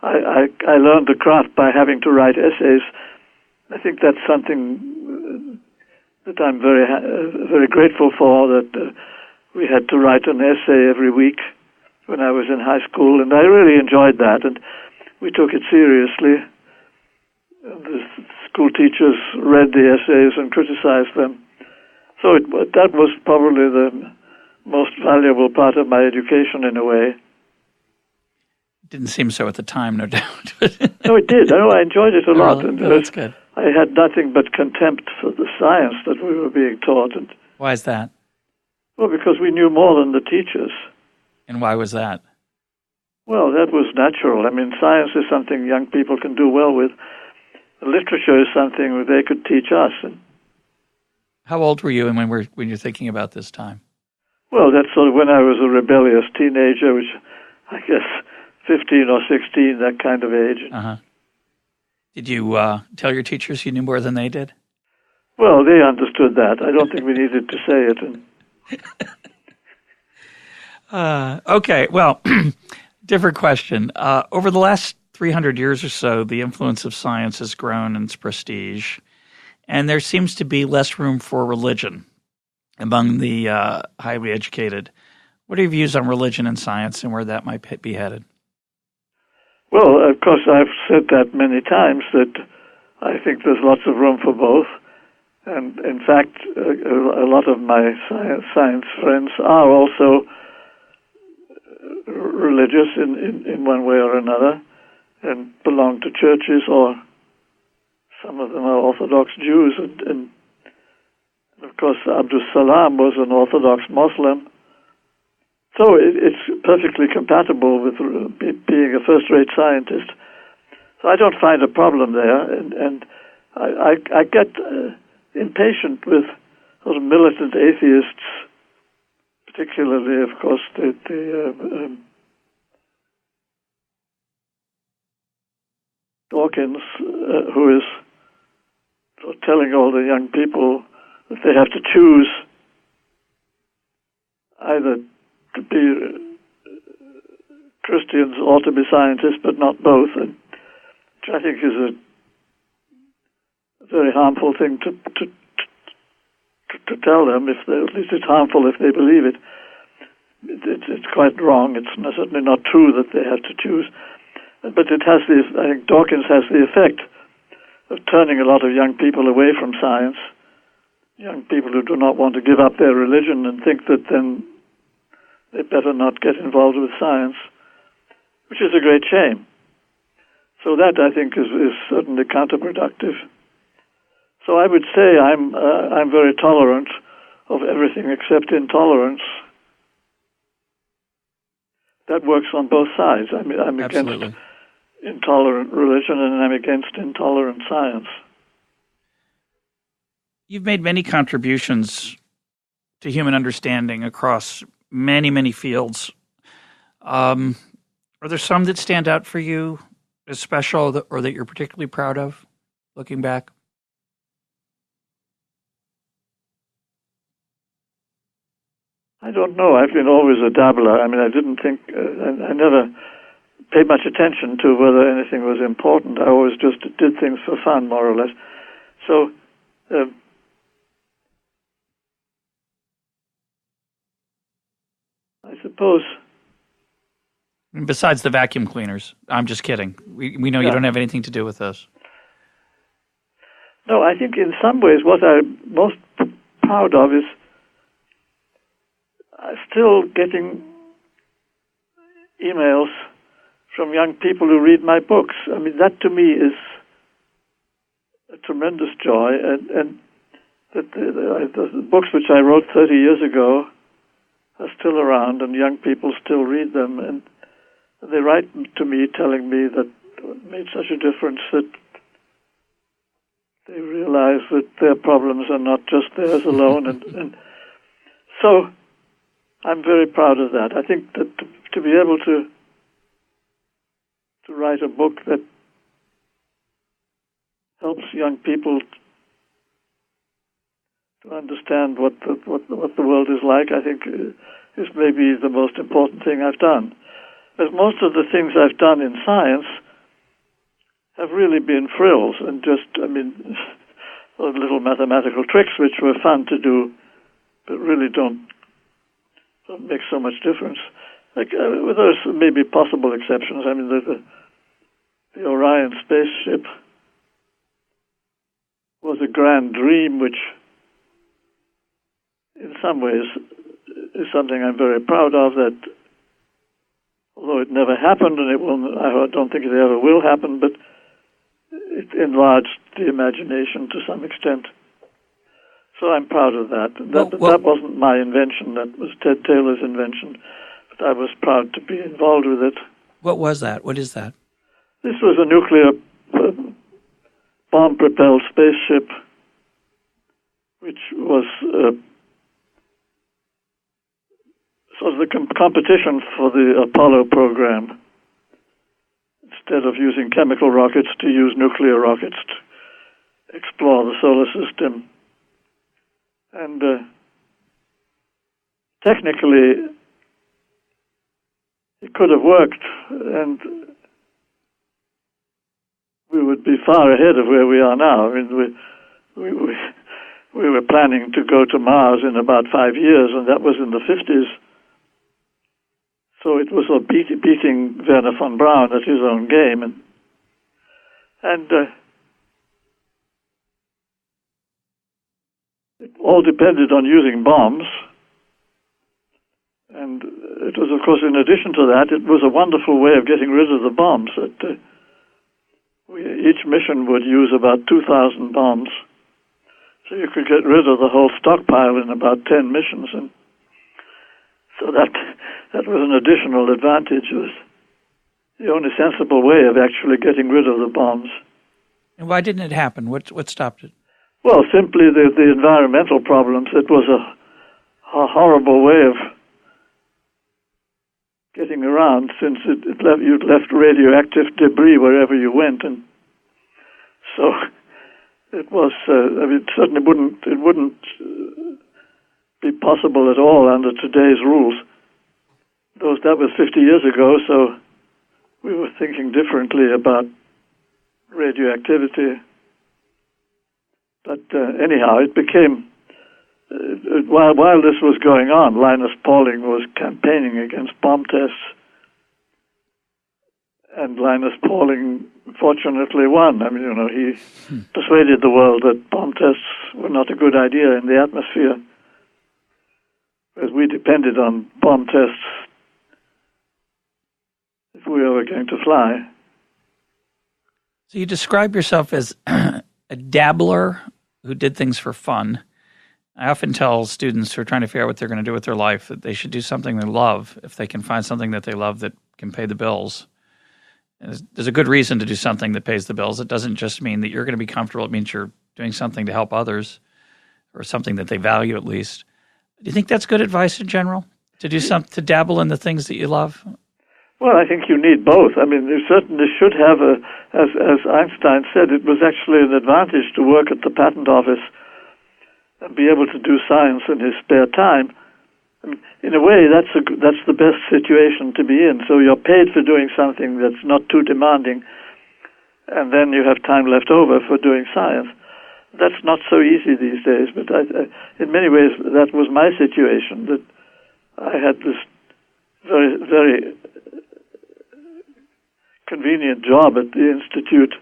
I learned the craft by having to write essays. I think that's something that I'm very grateful for, that we had to write an essay every week when I was in high school, and I really enjoyed that, and we took it seriously. The school teachers read the essays and criticized them. So that was probably the most valuable part of my education in a way. Didn't seem so at the time, no doubt. No, it did. I enjoyed it a lot. Really? And That's good. I had nothing but contempt for the science that we were being taught. And, why is that? well, because we knew more than the teachers. And why was that? Well, that was natural. I mean, science is something young people can do well with. Literature is something they could teach us. And, how old were you when you're thinking about this time? well, that's sort of when I was a rebellious teenager, which I guess 15 or 16, that kind of age. Uh-huh. Did you tell your teachers you knew more than they did? Well, they understood that. I don't think we needed to say it. Okay, well, different question. Over the last 300 years or so, the influence of science has grown in its prestige, and there seems to be less room for religion among the highly educated. What are your views on religion and science and where that might be headed? Well, of course, I've said that many times, that I think there's lots of room for both. And in fact, a lot of my science friends are also religious in one way or another and belong to churches, or some of them are Orthodox Jews. And of course, Abdus Salam was an Orthodox Muslim. So it's perfectly compatible with being a first-rate scientist. So I don't find a problem there, and I get impatient with sort of militant atheists, particularly, of course, Dawkins, who is sort of telling all the young people that they have to choose either to be Christians or to be scientists, but not both, and which I think is a very harmful thing to tell them. At least it's harmful if they believe it. It's quite wrong. It's certainly not true that they have to choose, but it has I think Dawkins has the effect of turning a lot of young people away from science. Young people who do not want to give up their religion and think that then they better not get involved with science, which is a great shame. So that, I think, is certainly counterproductive. So I would say I'm very tolerant of everything except intolerance. That works on both sides. I'm against intolerant religion, and I'm against intolerant science. You've made many contributions to human understanding across many, many fields. Are there some that stand out for you as special or that you're particularly proud of, looking back? I don't know. I've been always a dabbler. I mean, I didn't think, I never paid much attention to whether anything was important. I always just did things for fun, more or less. So, I suppose. Besides the vacuum cleaners, I'm just kidding. We know you don't have anything to do with this. No, I think in some ways what I'm most proud of is still getting emails from young people who read my books. I mean, that to me is a tremendous joy, and that the books which I wrote 30 years ago are still around, and young people still read them, and they write to me telling me that it made such a difference that they realize that their problems are not just theirs alone, and so I'm very proud of that. I think that to be able to to write a book that helps young people to understand what the world is like, I think is maybe the most important thing I've done. As most of the things I've done in science have really been frills and just, little mathematical tricks which were fun to do, but really don't make so much difference. Like, with those maybe possible exceptions, the Orion spaceship was a grand dream, which in some ways is something I'm very proud of, that although it never happened, and I don't think it ever will happen, but it enlarged the imagination to some extent. So I'm proud of that. That wasn't my invention, that was Ted Taylor's invention, but I was proud to be involved with it. What was that? What is that? This was a nuclear bomb-propelled spaceship, which was sort of the competition for the Apollo program. Instead of using chemical rockets, to use nuclear rockets to explore the solar system. And technically, it could have worked, and we would be far ahead of where we are now. I mean, we were planning to go to Mars in about 5 years, and that was in the 50s. So it was beating Werner von Braun at his own game, and it all depended on using bombs. And it was, of course, in addition to that, it was a wonderful way of getting rid of the bombs. That each mission would use about 2,000 bombs, so you could get rid of the whole stockpile in about 10 missions, and so that was an additional advantage. It was the only sensible way of actually getting rid of the bombs. And why didn't it happen? What stopped it? Well, simply the environmental problems. It was a horrible way of getting around, since you'd left radioactive debris wherever you went, and so it was. It certainly wouldn't be possible at all under today's rules. That was 50 years ago, so we were thinking differently about radioactivity. But anyhow, it became, while this was going on, Linus Pauling was campaigning against bomb tests, and Linus Pauling fortunately won. He persuaded the world that bomb tests were not a good idea in the atmosphere, because we depended on bomb tests if we were going to fly. So you describe yourself as a dabbler who did things for fun. I often tell students who are trying to figure out what they're going to do with their life that they should do something they love if they can find something that they love that can pay the bills. And there's a good reason to do something that pays the bills. It doesn't just mean that you're going to be comfortable. It means you're doing something to help others, or something that they value at least. Do you think that's good advice in general? To dabble in the things that you love? Well, I think you need both. You certainly should have as Einstein said, it was actually an advantage to work at the patent office and be able to do science in his spare time. In a way, that's the best situation to be in. So you're paid for doing something that's not too demanding, and then you have time left over for doing science. That's not so easy these days, but in many ways that was my situation, that I had this very, very convenient job at the Institute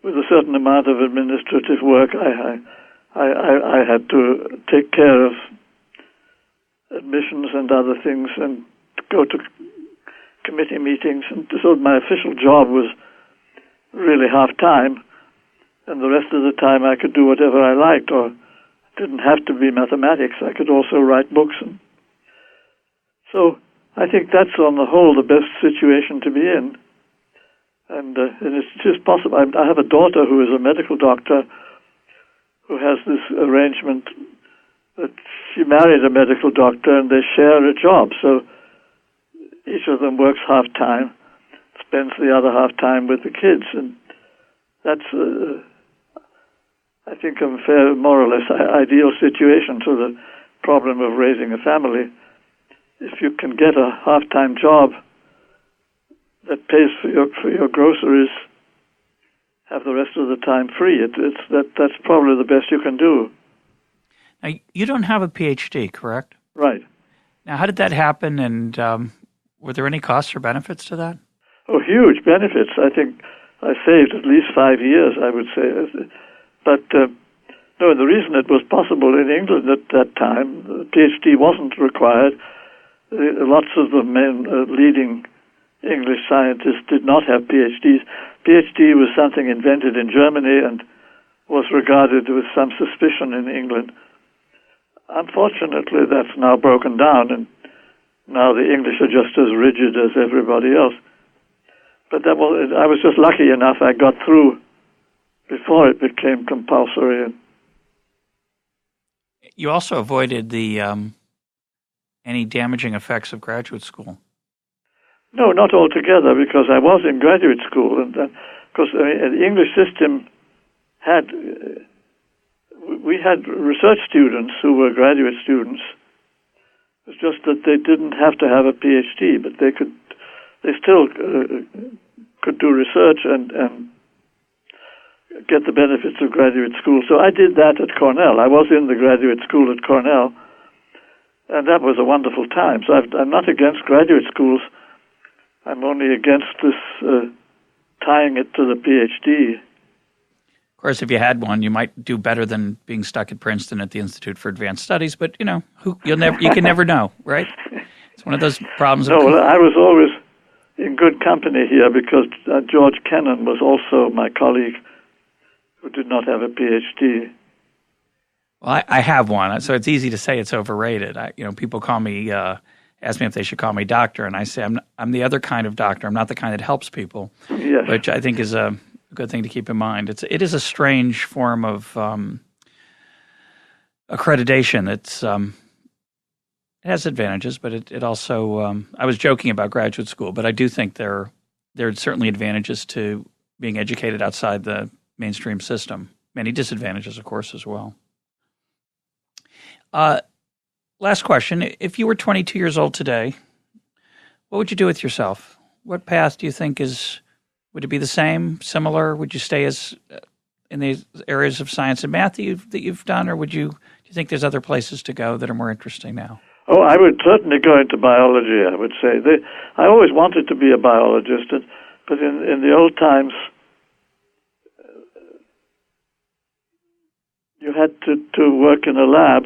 with a certain amount of administrative work. I had to take care of admissions and other things and go to committee meetings, and so my official job was really half-time, and the rest of the time I could do whatever I liked, or didn't have to be mathematics. I could also write books. And so I think that's on the whole the best situation to be in. And it's just possible. I have a daughter who is a medical doctor who has this arrangement that she married a medical doctor and they share a job. So each of them works half-time. It's spends the other half time with the kids, and that's, I think, a fair, more or less ideal situation to the problem of raising a family. If you can get a half-time job that pays for your groceries, have the rest of the time free, that's probably the best you can do. Now, you don't have a PhD, correct? Right. Now, how did that happen, and were there any costs or benefits to that? Oh, huge benefits. I think I saved at least 5 years, I would say. But no, the reason it was possible in England at that time, the PhD wasn't required. Lots of the leading English scientists did not have PhDs. PhD was something invented in Germany and was regarded with some suspicion in England. Unfortunately, that's now broken down, and now the English are just as rigid as everybody else. But I was just lucky enough I got through before it became compulsory. You also avoided the any damaging effects of graduate school. No, not altogether, because I was in graduate school, and because the English system had we had research students who were graduate students. It's just that they didn't have to have a PhD, but they still could do research and get the benefits of graduate school. So I did that at Cornell. I was in the graduate school at Cornell, and that was a wonderful time. So I'm not against graduate schools. I'm only against this tying it to the PhD. Of course, if you had one, you might do better than being stuck at Princeton at the Institute for Advanced Studies. But you can never know, right? It's one of those problems. No, well, I was always in good company here because George Kennan was also my colleague who did not have a PhD. Well, I have one, so it's easy to say it's overrated. People call me, ask me if they should call me doctor, and I say I'm the other kind of doctor. I'm not the kind that helps people, yes. Which I think is a good thing to keep in mind. It is a strange form of accreditation. It has advantages, but it also. I was joking about graduate school, but I do think there are certainly advantages to being educated outside the mainstream system. Many disadvantages, of course, as well. Last question. If you were 22 years old today, what would you do with yourself? What path do you think would it be the same, similar? Would you stay as in the areas of science and math that you've done, or do you think there's other places to go that are more interesting now? Oh, I would certainly go into biology, I would say. I always wanted to be a biologist, but in the old times, you had to work in a lab.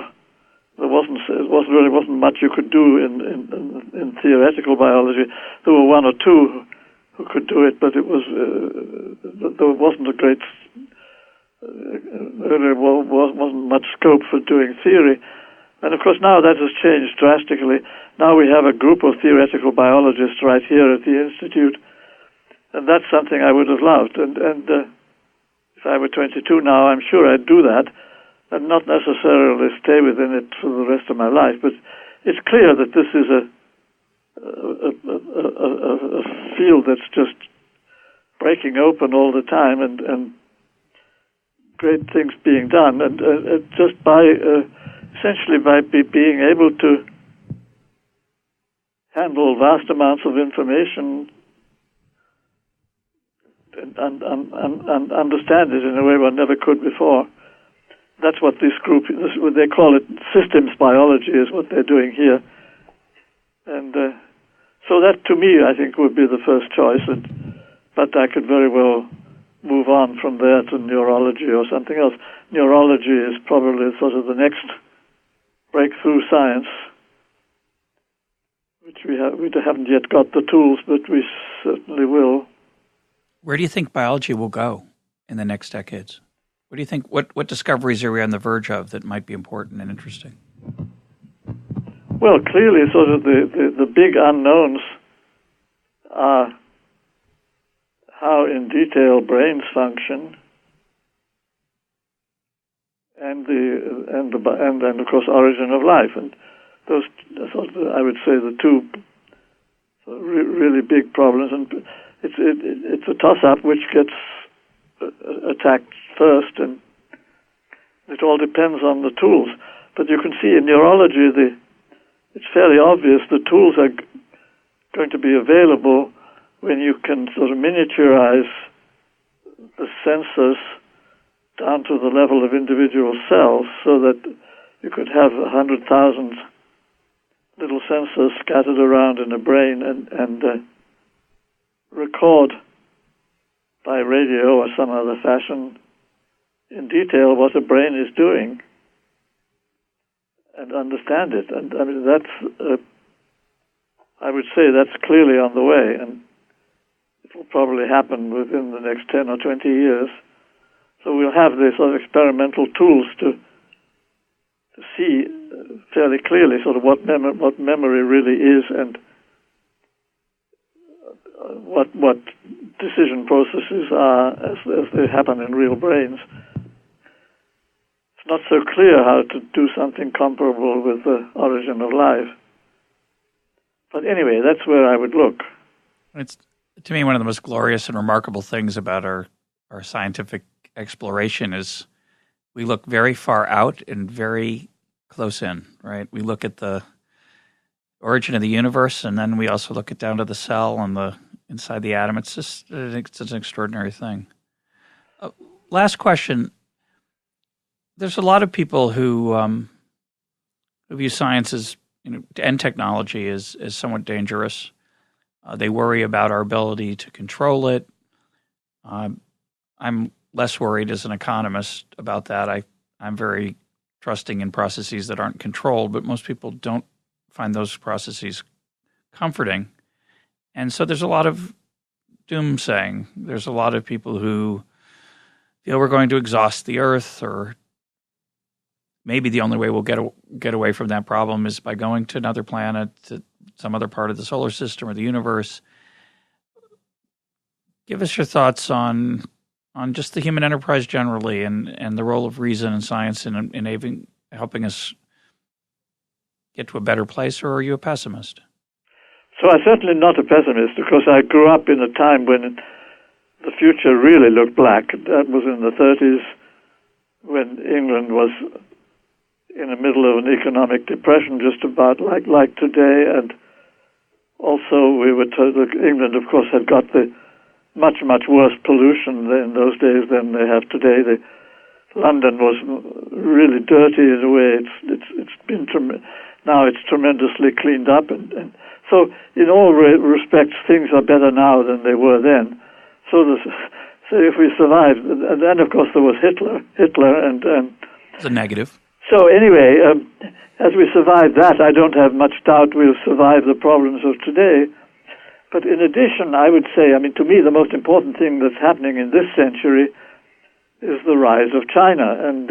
There wasn't much you could do in theoretical biology. There were one or two who could do it, but there wasn't a great, there wasn't much scope for doing theory. And of course now that has changed drastically. Now we have a group of theoretical biologists right here at the Institute, and that's something I would have loved. And if I were 22 now, I'm sure I'd do that, and not necessarily stay within it for the rest of my life. But it's clear that this is a field that's just breaking open all the time, and great things being done, and just essentially by being able to handle vast amounts of information and understand it in a way one never could before. That's what this group, they call it systems biology, is what they're doing here. And so that, to me, I think would be the first choice. But I could very well move on from there to neurology or something else. Neurology is probably sort of the next breakthrough science, which we haven't yet got the tools, but we certainly will. Where do you think biology will go in the next decades? What do you think? What discoveries are we on the verge of that might be important and interesting? Well, clearly, sort of the big unknowns are how in detail brains function, and of course origin of life, and those sort of, I would say, the two really big problems. And it's a toss-up which gets attacked first, and it all depends on the tools. But you can see in neurology, it's fairly obvious the tools are going to be available when you can sort of miniaturize the sensors down to the level of individual cells, so that you could have 100,000 little sensors scattered around in a brain and record by radio or some other fashion in detail what a brain is doing and understand it. And I mean, that's, I would say that's clearly on the way, and it will probably happen within the next 10 or 20 years. So we'll have these sort of experimental tools to see fairly clearly sort of what memory really is, and what decision processes are as they happen in real brains. It's not so clear how to do something comparable with the origin of life. But anyway, that's where I would look. It's, to me, one of the most glorious and remarkable things about our scientific exploration is we look very far out and very close in, right? We look at the origin of the universe, and then we also look it down to the cell and the inside the atom. It's an extraordinary thing. Last question. There's a lot of people who view science as, and technology as somewhat dangerous. They worry about our ability to control it. I'm less worried as an economist about that. I'm very trusting in processes that aren't controlled, but most people don't find those processes comforting. And so there's a lot of doomsaying. There's a lot of people who feel we're going to exhaust the earth, or maybe the only way we'll get away from that problem is by going to another planet, to some other part of the solar system or the universe. Give us your thoughts on just the human enterprise generally, and the role of reason and science in helping us get to a better place, or are you a pessimist? So I'm certainly not a pessimist, because I grew up in a time when the future really looked black. That was in the 30s, when England was in the middle of an economic depression, just about like today. And also we were told that England, of course, had got the much worse pollution in those days than they have today. London was really dirty in a way. It's been now it's tremendously cleaned up, and so in all respects things are better now than they were then. So if we survived, and then of course there was Hitler, and it's a negative. So anyway, as we survived that, I don't have much doubt we'll survive the problems of today. But in addition, I would say, to me, the most important thing that's happening in this century is the rise of China and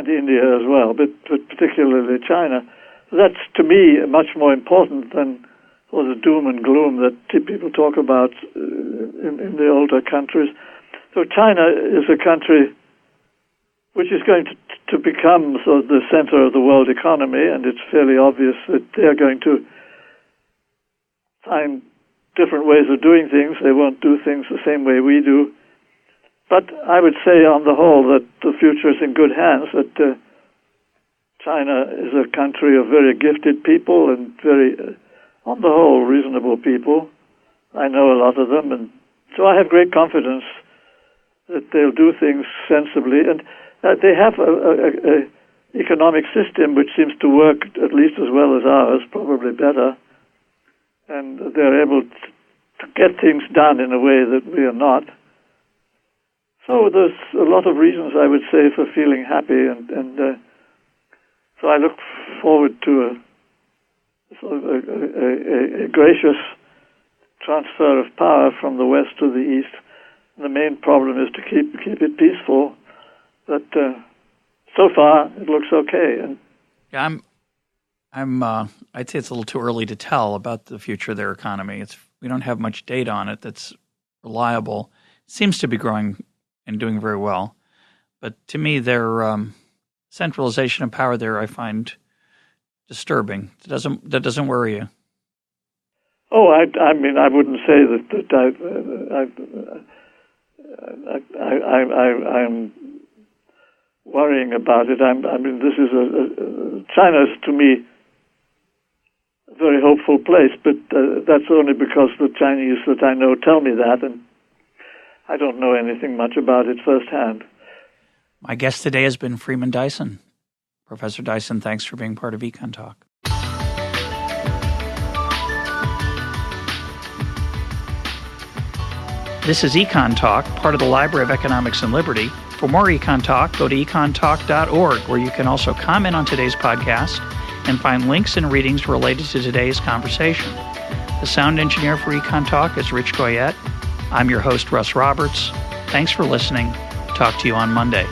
India as well, but particularly China. That's, to me, much more important than all the doom and gloom that people talk about in the older countries. So China is a country which is going to become sort of the center of the world economy, and it's fairly obvious that they're going to find different ways of doing things. They won't do things the same way we do. But I would say on the whole that the future is in good hands, that China is a country of very gifted people and very, on the whole, reasonable people. I know a lot of them, and so I have great confidence that they'll do things sensibly. And they have a economic system which seems to work at least as well as ours, probably better. And they're able to get things done in a way that we are not. So there's a lot of reasons, I would say, for feeling happy, and so I look forward to a gracious transfer of power from the West to the East. The main problem is to keep it peaceful, but so far it looks okay. And yeah, I'd say it's a little too early to tell about the future of their economy. We don't have much data on it that's reliable. It seems to be growing and doing very well. But to me, their centralization of power there I find disturbing. That doesn't worry you? Oh, I mean, I wouldn't say that I'm worrying about it. I mean, this is China's to me a very hopeful place, but that's only because the Chinese that I know tell me that, and I don't know anything much about it firsthand. My guest today has been Freeman Dyson. Professor Dyson, thanks for being part of EconTalk. This is EconTalk, part of the Library of Economics and Liberty. For more EconTalk, go to econtalk.org, where you can also comment on today's podcast and find links and readings related to today's conversation. The sound engineer for EconTalk is Rich Goyette. I'm your host, Russ Roberts. Thanks for listening. Talk to you on Monday.